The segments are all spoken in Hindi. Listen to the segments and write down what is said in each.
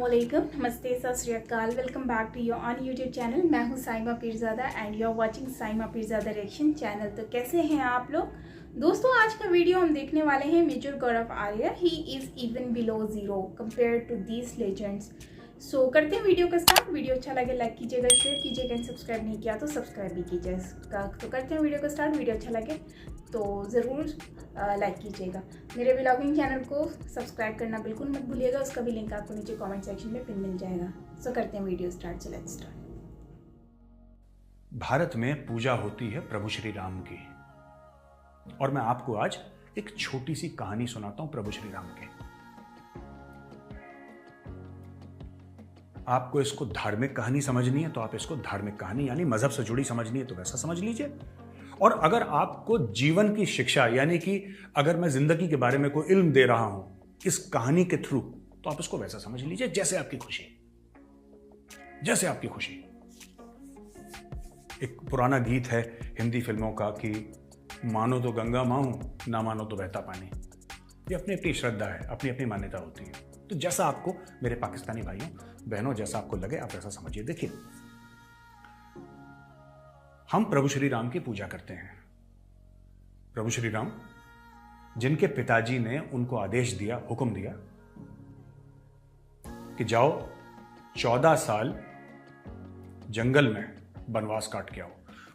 अस्सलामुअलैकुम, नमस्ते, सत श्री अकाल। Welcome back to your own YouTube channel. मैं हूं Saima Peerzada and you are watching Saima Peerzada reaction channel. तो कैसे हैं आप लोग दोस्तों? आज का वीडियो हम देखने वाले हैं major Gaurav Arya. He is even below zero compare to these legends. So करते हैं वीडियो का स्टार्ट। वीडियो अच्छा लगे लाइक कीजिएगा, शेयर कीजिएगा, सब्सक्राइब नहीं किया तो सब्सक्राइब भी कीजिएगा। तो करते हैं वीडियो का स्टार्ट। वीडियो अच्छा लगे तो ज़रूर लाइक कीजिएगा। मेरे व्लॉगिंग चैनल को सब्सक्राइब करना बिल्कुल मत भूलिएगा। उसका भी लिंक आपको नीचे कमेंट सेक्शन में पिन मिल जाएगा। सो करते हैं video start. So let's start. Bharat में पूजा होती है प्रभु श्री राम की, और मैं आपको आज एक छोटी सी कहानी सुनाता हूं प्रभु श्री राम की। आपको इसको धार्मिक कहानी समझनी है तो आप इसको धार्मिक कहानी यानी मजहब से जुड़ी समझनी है तो वैसा समझ लीजिए, और अगर आपको जीवन की शिक्षा यानी कि अगर मैं जिंदगी के बारे में कोई इल्म दे रहा हूं इस कहानी के थ्रू तो आप इसको वैसा समझ लीजिए जैसे आपकी खुशी, जैसे आपकी खुशी। एक पुराना गीत है हिंदी फिल्मों का कि मानो तो गंगा मां हूं, ना मानो तो बहता पानी। ये अपनी अपनी श्रद्धा है, अपनी अपनी मान्यता होती है। तो जैसा आपको, मेरे पाकिस्तानी भाइयों बहनों, जैसा आपको लगे आप वैसा समझिए। देखिए, हम प्रभु श्री राम की पूजा करते हैं। प्रभु श्री राम जिनके पिताजी ने उनको आदेश दिया, हुक्म दिया कि जाओ 14 साल जंगल में वनवास काट के आओ,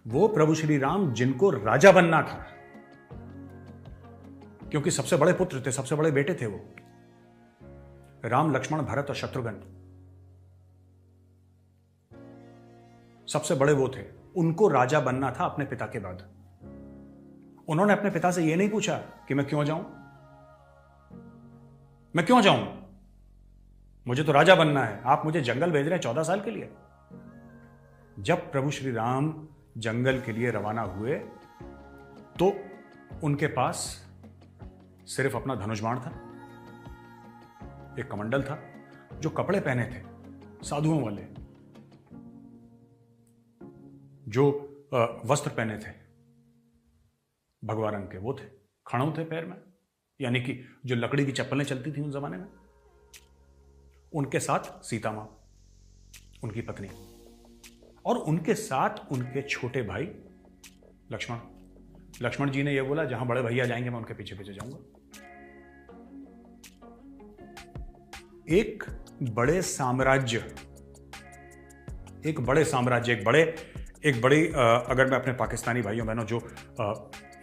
वो प्रभु श्री राम जिनको राजा बनना था, क्योंकि सबसे बड़े पुत्र थे, सबसे बड़े बेटे थे वो, राम लक्ष्मण भरत और शत्रुघ्न सबसे बड़े वो थे। उनको राजा बनना था अपने पिता के बाद। उन्होंने अपने पिता से यह नहीं पूछा कि मैं क्यों जाऊं, मैं क्यों जाऊं, मुझे तो राजा बनना है, आप मुझे जंगल भेज रहे हैं 14 साल के लिए। जब प्रभु श्री राम जंगल के लिए रवाना हुए तो उनके पास सिर्फ अपना धनुष बाण था, एक कमंडल था, जो कपड़े पहने थे साधुओं वाले, जो वस्त्र पहने थे भगवा रंग के वो थे, खड़ाऊ थे पैर में, यानी कि जो लकड़ी की चप्पलें चलती थी उस जमाने में। उनके साथ सीता मां उनकी पत्नी, और उनके साथ उनके छोटे भाई लक्ष्मण। लक्ष्मण जी ने यह बोला जहां बड़े भैया जाएंगे मैं उनके पीछे पीछे जाऊंगा। एक बड़े साम्राज्य, अगर मैं अपने पाकिस्तानी भाइयों बहनों जो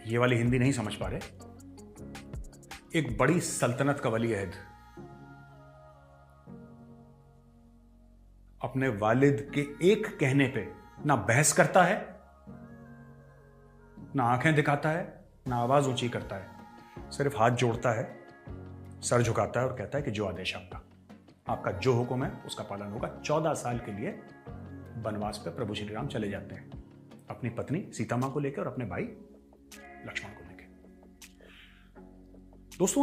ये वाली हिंदी नहीं समझ पा रहे, एक बड़ी सल्तनत का वली अहद अपने वालिद के एक कहने पे ना बहस करता है, ना आंखें दिखाता है, ना आवाज ऊंची करता है, सिर्फ हाथ जोड़ता है, सर झुकाता है और कहता है कि जो आदेश आपका जो हुक्म है उसका पालन होगा। 14 साल के लिए वनवास पे प्रभु श्री राम चले जाते हैं, अपनी पत्नी सीता मां को लेकर और अपने भाई लक्ष्मण को लेकर। दोस्तों,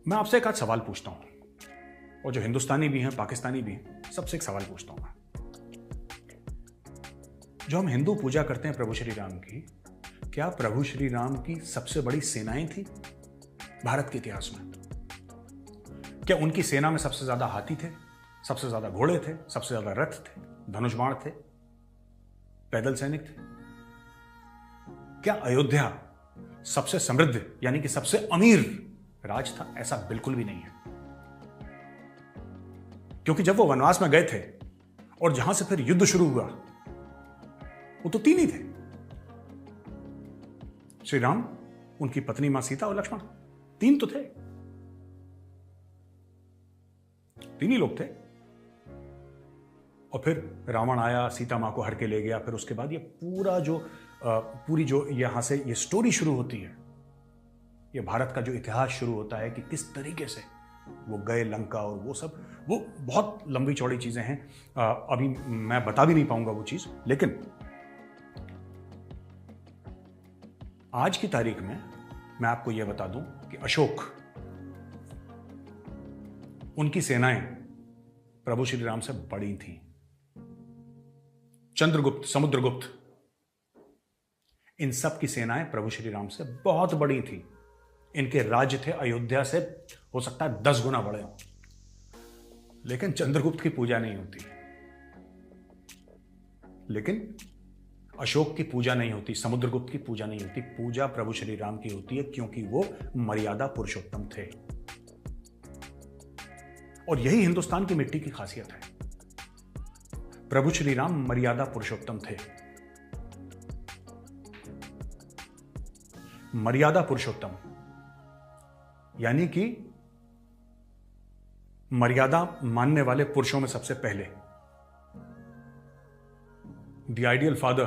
मैं आपसे एक आज सवाल पूछता हूं, और जो हिंदुस्तानी भी हैं, पाकिस्तानी भी हैं, सबसे एक सवाल पूछता हूं मैं। जो हम हिंदू पूजा करते हैं प्रभु श्री राम की, क्या प्रभु श्री राम की सबसे बड़ी सेनाएं थी भारत के इतिहास में? क्या उनकी सेना में सबसे ज्यादा हाथी थे, सबसे ज्यादा घोड़े थे, सबसे ज्यादा रथ थे, धनुष बाण थे, पैदल सैनिक थे? क्या अयोध्या सबसे समृद्ध यानी कि सबसे अमीर राज था? ऐसा बिल्कुल भी नहीं है, क्योंकि जब वो वनवास में गए थे और जहां से फिर युद्ध शुरू हुआ वो तो 3 ही थे, श्री राम, उनकी पत्नी मां सीता और लक्ष्मण। 3 तो थे, 3 ही लोग थे। और फिर रावण आया, सीता मां को हर के ले गया। फिर उसके बाद ये पूरी जो यहां से ये स्टोरी शुरू होती है, ये भारत का जो इतिहास शुरू होता है कि किस तरीके से वो गए लंका, और वो सब, वो बहुत लंबी चौड़ी चीजें हैं, अभी मैं बता भी नहीं पाऊंगा वो चीज। लेकिन आज की तारीख में मैं आपको यह बता दूं कि अशोक, उनकी सेनाएं प्रभु श्री राम से बड़ी थी। चंद्रगुप्त, समुद्रगुप्त, इन सब की सेनाएं प्रभु श्री राम से बहुत बड़ी थी। इनके राज्य थे अयोध्या से हो सकता है 10 गुना बड़े हों। लेकिन चंद्रगुप्त की पूजा नहीं होती, लेकिन अशोक की पूजा नहीं होती, समुद्रगुप्त की पूजा नहीं होती। पूजा प्रभु श्री राम की होती है, क्योंकि वो मर्यादा पुरुषोत्तम थे। और यही हिंदुस्तान की मिट्टी की खासियत है। प्रभु श्री राम मर्यादा पुरुषोत्तम थे। मर्यादा पुरुषोत्तम यानी कि मर्यादा मानने वाले पुरुषों में सबसे पहले। The ideal father,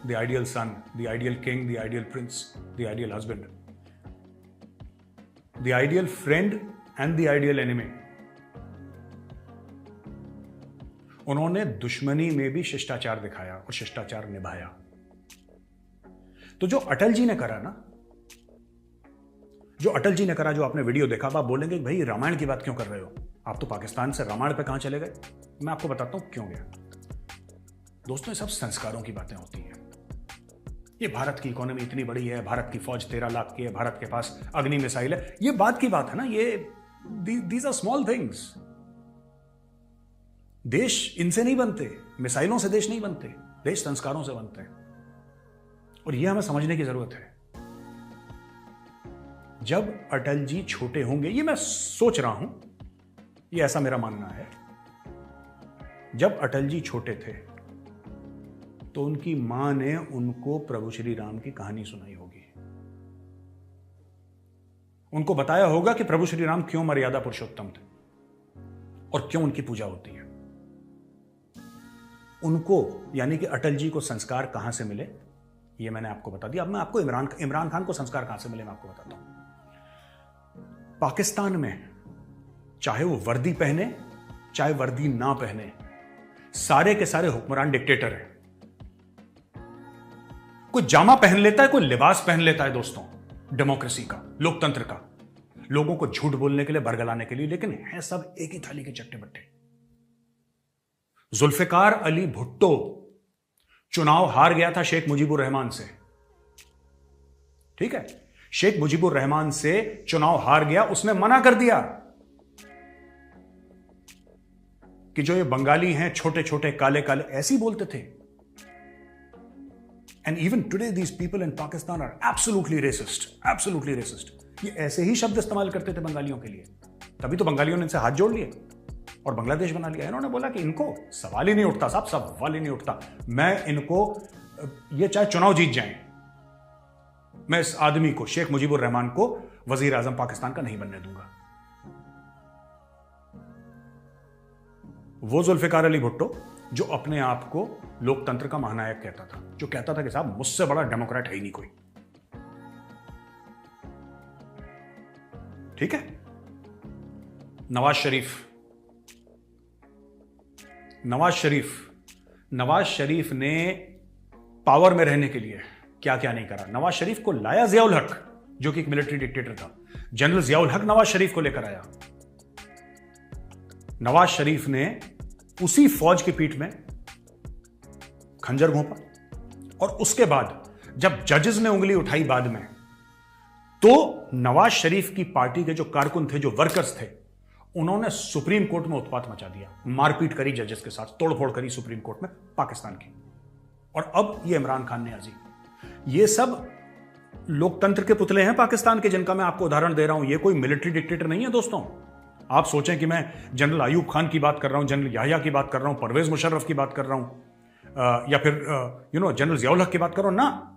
the ideal son, the ideal king, the ideal prince, the ideal husband, the ideal friend and the ideal enemy. उन्होंने दुश्मनी में भी शिष्टाचार दिखाया और शिष्टाचार निभाया। तो जो अटल जी ने करा ना, जो अटल जी ने करा, जो आपने वीडियो देखा, आप बोलेंगे कि भाई रामायण की बात क्यों कर रहे हो, आप तो पाकिस्तान से रामायण पे कहां चले गए। मैं आपको बताता हूं क्यों गया। दोस्तों, ये सब संस्कारों की बातें होती हैं। ये भारत की इकोनॉमी इतनी बड़ी है, भारत की फौज 13 लाख की है, भारत के पास अग्नि मिसाइल है, ये बात की बात है ना। ये दीज आर स्मॉल थिंग्स। देश इनसे नहीं बनते, मिसाइलों से देश नहीं बनते, देश संस्कारों से बनते हैं। और यह हमें समझने की जरूरत है। जब अटल जी छोटे होंगे, ये मैं सोच रहा हूं, ये ऐसा मेरा मानना है, जब अटल जी छोटे थे तो उनकी मां ने उनको प्रभु श्री राम की कहानी सुनाई होगी। उनको बताया होगा कि प्रभु श्री राम क्यों मर्यादा पुरुषोत्तम थे और क्यों उनकी पूजा होती है। उनको यानी कि अटल जी को संस्कार कहां से मिले, ये मैंने आपको बता दिया। अब मैं आपको इमरान खान को संस्कार कहां से मिले मैं आपको बताता हूं। पाकिस्तान में चाहे वो वर्दी पहने चाहे वर्दी ना पहने, सारे के सारे हुक्मरान डिक्टेटर हैं। कोई जामा पहन लेता है, कोई लिबास पहन लेता है दोस्तों, डेमोक्रेसी का, लोकतंत्र का, लोगों को झूठ बोलने के लिए, बरगलाने के लिए, लेकिन है सब एक ही थाली के चट्टे बट्टे। जुल्फिकार अली भुट्टो चुनाव हार गया था शेख मुजीबुर रहमान से, ठीक है। शेख मुजीबुर रहमान से चुनाव हार गया, उसने मना कर दिया कि जो ये बंगाली हैं, छोटे छोटे काले काले, ऐसे ही बोलते थे। And even today these people in Pakistan are absolutely racist, absolutely racist. ये ऐसे ही शब्द इस्तेमाल करते थे बंगालियों के लिए, तभी तो बंगालियों ने इनसे हाथ जोड़ लिए और बांग्लादेश बना लिया। इन्होंने बोला कि इनको सवाल ही नहीं उठता साहब, सवाल ही नहीं उठता, मैं इनको, ये चाहे चुनाव जीत जाएं, मैं इस आदमी को, शेख मुजीबुर रहमान को, वजीर आजम पाकिस्तान का नहीं बनने दूंगा। वो जुल्फिकार अली भुट्टो जो अपने आप को लोकतंत्र का महानायक कहता था, जो कहता था कि साहब मुझसे बड़ा डेमोक्रेट है ही नहीं कोई, ठीक है। नवाज शरीफ ने पावर में रहने के लिए क्या क्या नहीं करा। नवाज शरीफ को लाया जियाउल हक, जो कि एक मिलिट्री डिक्टेटर था। जनरल जियाउल हक नवाज शरीफ को लेकर आया। नवाज शरीफ ने उसी फौज की पीठ में खंजर घोंपा, और उसके बाद जब जजेस ने उंगली उठाई बाद में, तो नवाज शरीफ की पार्टी के जो कारकुन थे, जो वर्कर्स थे, उन्होंने सुप्रीम कोर्ट में उत्पात मचा दिया, मारपीट करी जजेस के साथ, तोड़फोड़ करी सुप्रीम कोर्ट में पाकिस्तान की। और अब ये इमरान खान ने अजीब, ये सब लोकतंत्र के पुतले हैं पाकिस्तान के, जिनका मैं आपको उदाहरण दे रहा हूं। ये कोई मिलिट्री डिक्टेटर नहीं है दोस्तों। आप सोचें कि मैं जनरल अयूब खान की बात कर रहा हूं, जनरल याहिया की बात कर रहा हूं, परवेज मुशर्रफ की बात कर रहा हूं, या फिर जनरल जियाउल हक की बात कर रहा हूं ना।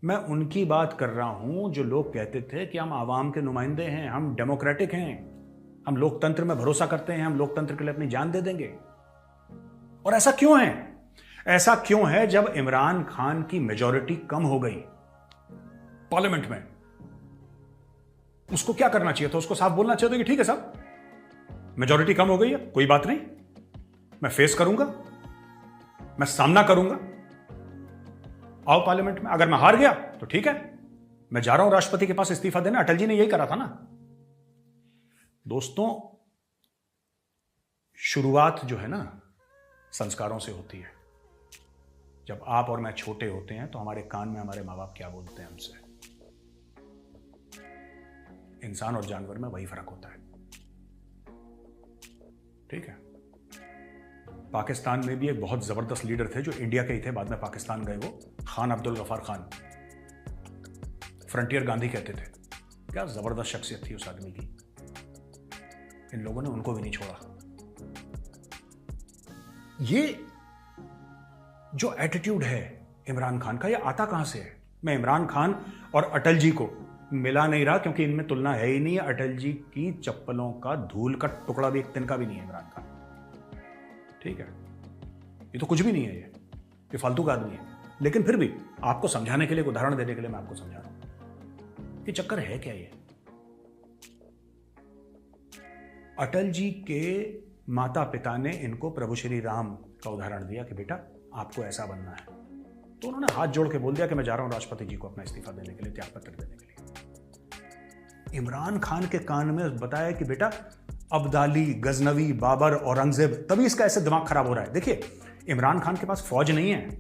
मैं उनकी बात कर रहा हूं जो लोग कहते थे कि हम आवाम के नुमाइंदे हैं, हम डेमोक्रेटिक हैं, हम लोकतंत्र में भरोसा करते हैं, हम लोकतंत्र के लिए अपनी जान दे देंगे। और ऐसा क्यों है? ऐसा क्यों है जब इमरान खान की मेजॉरिटी कम हो गई पार्लियामेंट में? उसको क्या करना चाहिए था? उसको साफ बोलना चाहिए था कि ठीक है साहब, मेजॉरिटी कम हो गई है, कोई बात नहीं, मैं फेस करूंगा, मैं सामना करूंगा, आओ पार्लियामेंट में। अगर मैं हार गया तो ठीक है, मैं जा रहा हूं राष्ट्रपति के पास इस्तीफा देने। अटल जी ने यही करा था ना दोस्तों। शुरुआत जो है ना संस्कारों से होती है। जब आप और मैं छोटे होते हैं तो हमारे कान में हमारे माँ बाप क्या बोलते हैं हमसे, इंसान और जानवर में वही फर्क होता है। ठीक है। पाकिस्तान में भी एक बहुत जबरदस्त लीडर थे जो इंडिया के ही थे, बाद में पाकिस्तान गए, वो खान अब्दुल गफार खान, फ्रंटियर गांधी कहते थे। क्या जबरदस्त शख्सियत थी उस आदमी की। इन लोगों ने उनको भी नहीं छोड़ा। ये जो एटीट्यूड है इमरान खान का, ये आता कहां से है? मैं इमरान खान और अटल जी को मिला नहीं रहा क्योंकि इनमें तुलना है ही नहीं। अटल जी की चप्पलों का धूल का टुकड़ा भी एक तिनका भी नहीं है इमरान खान, ठीक है। ये तो कुछ भी नहीं है, ये फालतू का आदमी है। लेकिन फिर भी आपको समझाने के लिए, उदाहरण देने के लिए मैं आपको समझा रहा हूं। ये चक्कर है क्या? ये अटल जी के माता पिता ने इनको प्रभु श्री राम का उदाहरण दिया कि बेटा आपको ऐसा बनना है, तो उन्होंने हाथ जोड़ के बोल दिया कि मैं जा रहा हूं राष्ट्रपति जी को अपना इस्तीफा देने के लिए, त्यागपत्र देने के लिए। इमरान खान के कान में बताया कि बेटा अब्दाली, गजनवी, बाबर, औरंगजेब, तभी इसका ऐसे दिमाग खराब हो रहा है। देखिए, इमरान खान के पास फौज नहीं है,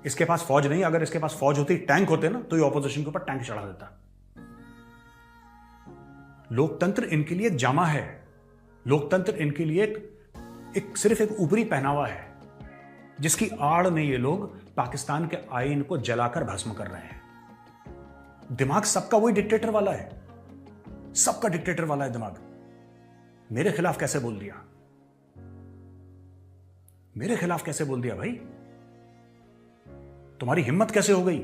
इसके पास फौज नहीं। अगर इसके पास फौज होती, टैंक होते ना, तो ये ऑपोजिशन के ऊपर टैंक चढ़ा देता। लोकतंत्र इनके लिए एक जामा है, लोकतंत्र इनके लिए सिर्फ एक ऊपरी पहनावा है, जिसकी आड़ में ये लोग पाकिस्तान के आईन को जलाकर भस्म कर रहे हैं। दिमाग सबका वही डिक्टेटर वाला है, सबका डिक्टेटर वाला है दिमाग। मेरे खिलाफ कैसे बोल दिया? मेरे खिलाफ कैसे बोल दिया भाई? तुम्हारी हिम्मत कैसे हो गई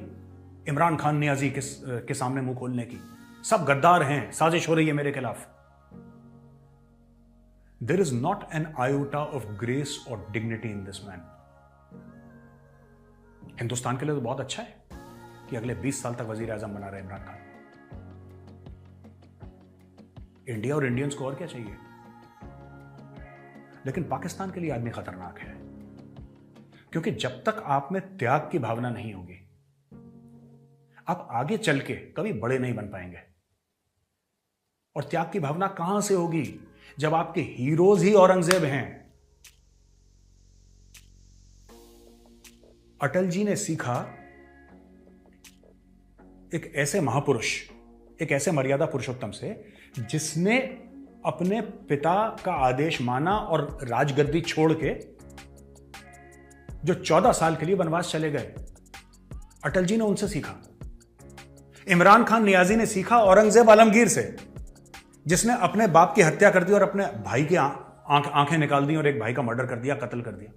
इमरान खान नियाजी के सामने मुंह खोलने की? सब गद्दार हैं, साजिश हो रही है मेरे खिलाफ। There is not an iota of grace और dignity in this man. Hindustan के लिए तो बहुत अच्छा है कि अगले 20 साल तक वजीर आजम बना रहे इमरान खान। इंडिया और इंडियंस को और क्या चाहिए? लेकिन पाकिस्तान के लिए आदमी खतरनाक है, क्योंकि जब तक आप में त्याग की भावना नहीं होगी, आप आगे चल के कभी बड़े नहीं बन पाएंगे। और त्याग की भावना कहां से होगी? जब आपके हीरोज ही औरंगजेब हैं। अटल जी ने सीखा एक ऐसे महापुरुष, एक ऐसे मर्यादा पुरुषोत्तम से, जिसने अपने पिता का आदेश माना और राजगद्दी छोड़ के जो 14 साल के लिए वनवास चले गए, अटल जी ने उनसे सीखा। इमरान खान नियाजी ने सीखा औरंगजेब आलमगीर से, जिसने अपने बाप की हत्या कर दी और अपने भाई की आंखें निकाल दी और एक भाई का मर्डर कर दिया, कत्ल कर दिया।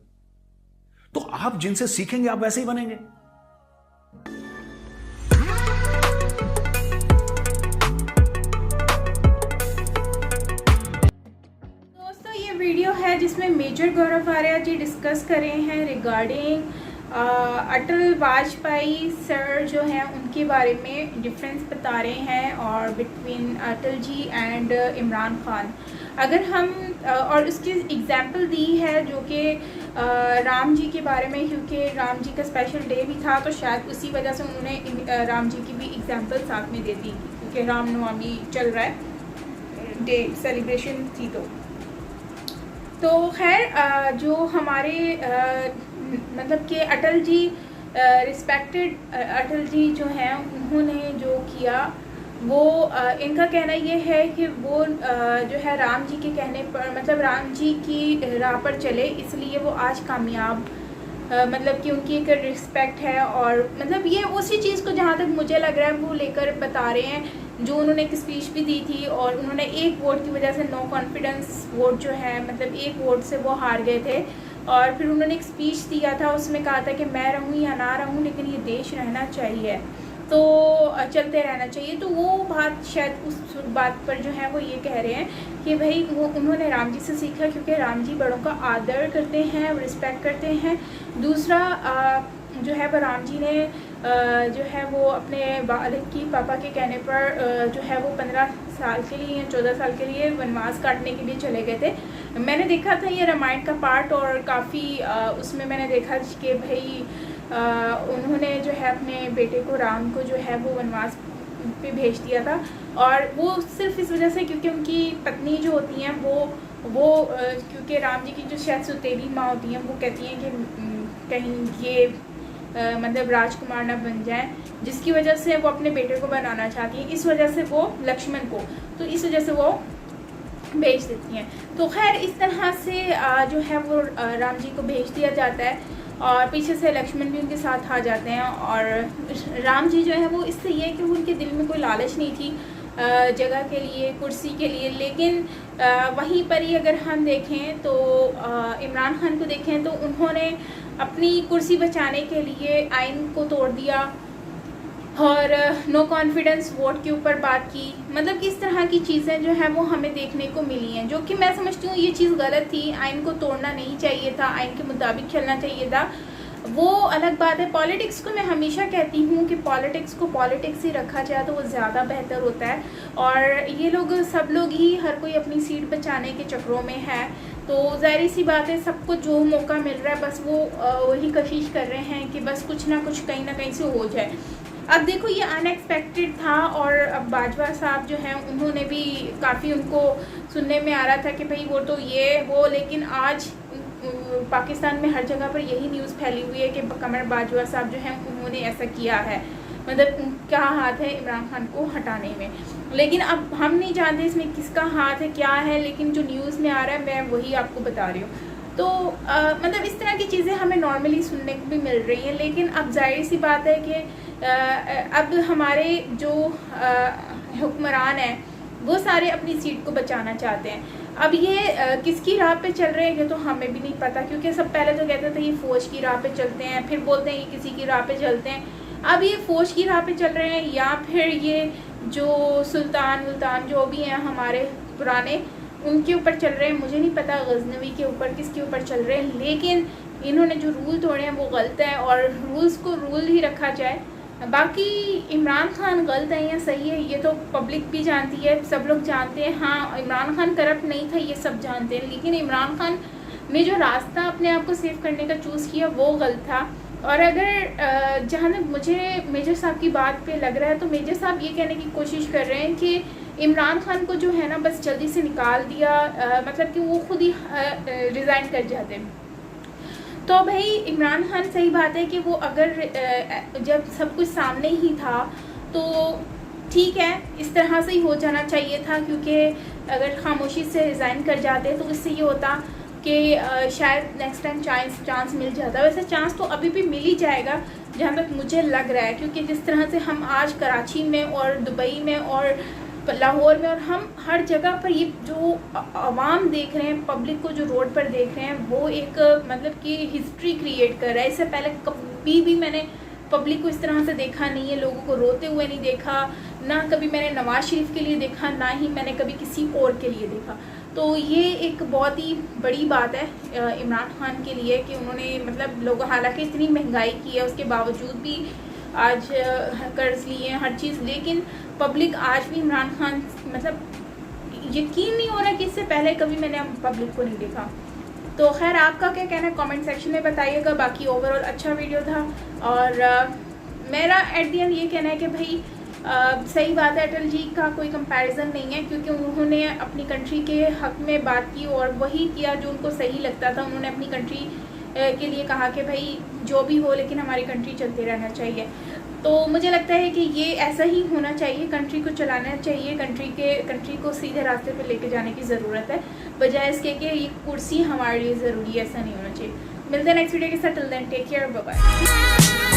तो आप जिनसे सीखेंगे आप वैसे ही बनेंगे। दोस्तों, ये वीडियो है जिसमें मेजर गौरव आर्या जी डिस्कस कर रहे हैं रिगार्डिंग अटल वाजपेयी सर जो हैं उनके बारे में डिफरेंस बता रहे हैं, और बिटवीन अटल जी एंड इमरान खान। अगर हम और उसकी एग्जांपल दी है जो कि राम जी के बारे में, क्योंकि राम जी का स्पेशल डे भी था, तो शायद उसी वजह से उन्होंने राम जी की भी एग्जांपल साथ में दे दी, क्योंकि रामनवमी चल रहा है, डे सेलिब्रेशन थी। तो खैर जो हमारे मतलब कि अटल जी रिस्पेक्टेड अटल जी जो हैं, उन्होंने जो किया वो इनका कहना ये है कि वो जो है राम जी के कहने पर, मतलब राम जी की राह पर चले, इसलिए वो आज कामयाब, मतलब कि उनकी एक रिस्पेक्ट है। और मतलब ये उसी चीज़ को, जहाँ तक मुझे लग रहा है, वो लेकर बता रहे हैं जो उन्होंने एक स्पीच भी दी थी, और उन्होंने एक वोट की वजह से, नो कॉन्फिडेंस वोट जो है, मतलब एक वोट से वो हार गए थे। और फिर उन्होंने एक स्पीच दिया था, उसमें कहा था कि मैं रहूँ या ना रहूँ, लेकिन ये देश रहना चाहिए, तो चलते रहना चाहिए। तो वो बात, शायद उस बात पर जो है वो ये कह रहे हैं कि भाई वो उन्होंने राम जी से सीखा, क्योंकि राम जी बड़ों का आदर करते हैं, रिस्पेक्ट करते हैं। दूसरा जो है वो राम जी ने जो है वो अपने वालिद की, पापा के कहने पर जो है वो 15 साल के लिए या 14 साल के लिए वनवास काटने के लिए चले गए थे। मैंने देखा था ये रामायण का पार्ट, और काफ़ी उसमें मैंने देखा कि भाई उन्होंने जो है अपने बेटे को, राम को जो है वो वनवास पे भेज दिया था। और वो सिर्फ इस वजह से क्योंकि उनकी पत्नी जो होती हैं वो क्योंकि राम जी की जो शायद सुतेली माँ होती हैं, वो कहती हैं कि कहीं ये मतलब राजकुमार ना बन जाए, जिसकी वजह से वो अपने बेटे को बनाना चाहती हैं। इस वजह से वो लक्ष्मण को, तो इस वजह से वो भेज देती हैं। तो खैर इस तरह से जो है वो राम जी को भेज दिया जाता है और पीछे से लक्ष्मण भी उनके साथ आ जाते हैं। और राम जी जो है वो इससे ये है कि उनके दिल में कोई लालच नहीं थी जगह के लिए, कुर्सी के लिए। लेकिन वहीं पर ही अगर हम देखें तो इमरान खान को देखें तो उन्होंने अपनी कुर्सी बचाने के लिए आइन को तोड़ दिया और नो कॉन्फिडेंस वोट के ऊपर बात की। मतलब किस तरह की चीज़ें जो है वो हमें देखने को मिली हैं, जो कि मैं समझती हूँ ये चीज़ गलत थी। आइन को तोड़ना नहीं चाहिए था, आइन के मुताबिक चलना चाहिए था। वो अलग बात है। पॉलिटिक्स को मैं हमेशा कहती हूँ कि पॉलिटिक्स को पॉलिटिक्स ही रखा जाए तो वो ज़्यादा बेहतर होता है। और ये लोग सब लोग ही हर कोई अपनी सीट बचाने के चक्रों में है, तो ज़ाहिर सी बात है सबको जो मौका मिल रहा है बस वो वही कोशिश कर रहे हैं कि बस कुछ ना कुछ कहीं ना कहीं से हो जाए। अब देखो ये अनएक्सपेक्टेड था और अब बाजवा साहब जो हैं उन्होंने भी काफ़ी, उनको सुनने में आ रहा था कि भाई वो तो ये वो, लेकिन आज पाकिस्तान में हर जगह पर यही न्यूज़ फैली हुई है कि कमर बाजवा साहब जो हैं उन्होंने ऐसा किया है। मतलब क्या हाथ है इमरान खान को हटाने में। लेकिन अब हम नहीं जानते इसमें किसका हाथ है क्या है, लेकिन जो न्यूज़ में आ रहा है मैं वही आपको बता रही हूँ। तो मतलब इस तरह की चीज़ें हमें नॉर्मली सुनने को भी मिल रही हैं। लेकिन अब जाहिर सी बात है कि अब हमारे जो हुक्मरान हैं वो सारे अपनी सीट को बचाना चाहते हैं। अब ये किसकी राह पे चल रहे हैं ये तो हमें भी नहीं पता, क्योंकि सब पहले तो कहते थे ये फ़ौज की राह पे चलते हैं, फिर बोलते हैं ये किसी की राह पे चलते हैं। अब ये फ़ौज की राह पे चल रहे हैं या फिर ये जो सुल्तान वुल्तान जो भी हैं हमारे पुराने उनके ऊपर चल रहे हैं, मुझे नहीं पता गजनवी के ऊपर किसके ऊपर चल रहे हैं। लेकिन इन्होंने जो रूल तोड़े हैं वो गलत है और रूल्स को रूल ही रखा जाए। बाकी इमरान खान गलत है या सही है ये तो पब्लिक भी जानती है, सब लोग जानते हैं। हाँ इमरान खान करप्ट नहीं था ये सब जानते हैं, लेकिन इमरान खान ने जो रास्ता अपने आप को सेव करने का चूज़ किया वो गलत था। और अगर जहाँ तक मुझे मेजर साहब की बात पे लग रहा है तो मेजर साहब ये कहने की कोशिश कर रहे हैं कि इमरान खान को जो है ना बस जल्दी से निकाल दिया, मतलब कि वो खुद ही रिज़ाइन कर जाते। तो भाई इमरान खान सही बात है कि वो अगर जब सब कुछ सामने ही था तो ठीक है इस तरह से ही हो जाना चाहिए था, क्योंकि अगर खामोशी से रिज़ाइन कर जाते तो इससे ये होता कि शायद नेक्स्ट टाइम चांस मिल जाता। वैसे चांस तो अभी भी मिल ही जाएगा जहाँ तक मुझे लग रहा है, क्योंकि जिस तरह से हम आज कराची में और दुबई में और लाहौर में और हम हर जगह पर ये जो आवाम देख रहे हैं, पब्लिक को जो रोड पर देख रहे हैं वो एक मतलब कि हिस्ट्री क्रिएट कर रहा है। इससे पहले कभी भी मैंने पब्लिक को इस तरह से देखा नहीं है, लोगों को रोते हुए नहीं देखा, ना कभी मैंने नवाज शरीफ के लिए देखा, ना ही मैंने कभी किसी और के लिए देखा। तो ये एक बहुत ही बड़ी बात है इमरान खान के लिए कि उन्होंने मतलब लोग हालांकि इतनी महंगाई की है उसके बावजूद भी आज कर्ज लिए हैं हर चीज़, लेकिन पब्लिक आज भी इमरान खान मतलब यकीन नहीं हो रहा कि इससे पहले कभी मैंने पब्लिक को नहीं देखा। तो खैर आपका क्या कहना है कमेंट सेक्शन में बताइएगा। बाकी ओवरऑल अच्छा वीडियो था और मेरा एट दी एंड ये कहना है कि भाई सही बात है अटल जी का कोई कंपैरिजन नहीं है, क्योंकि उन्होंने अपनी कंट्री के हक में बात की और वही किया जो उनको सही लगता था। उन्होंने अपनी कंट्री के लिए कहा कि भाई जो भी हो लेकिन हमारी कंट्री चलती रहना चाहिए। तो मुझे लगता है कि ये ऐसा ही होना चाहिए, कंट्री को चलाना चाहिए, कंट्री को सीधे रास्ते पे लेके जाने की ज़रूरत है, बजाय इसके कि ये कुर्सी हमारे लिए ज़रूरी है, ऐसा नहीं होना चाहिए। मिलते हैं नेक्स्ट वीडियो के साथ, till then take care, bye bye.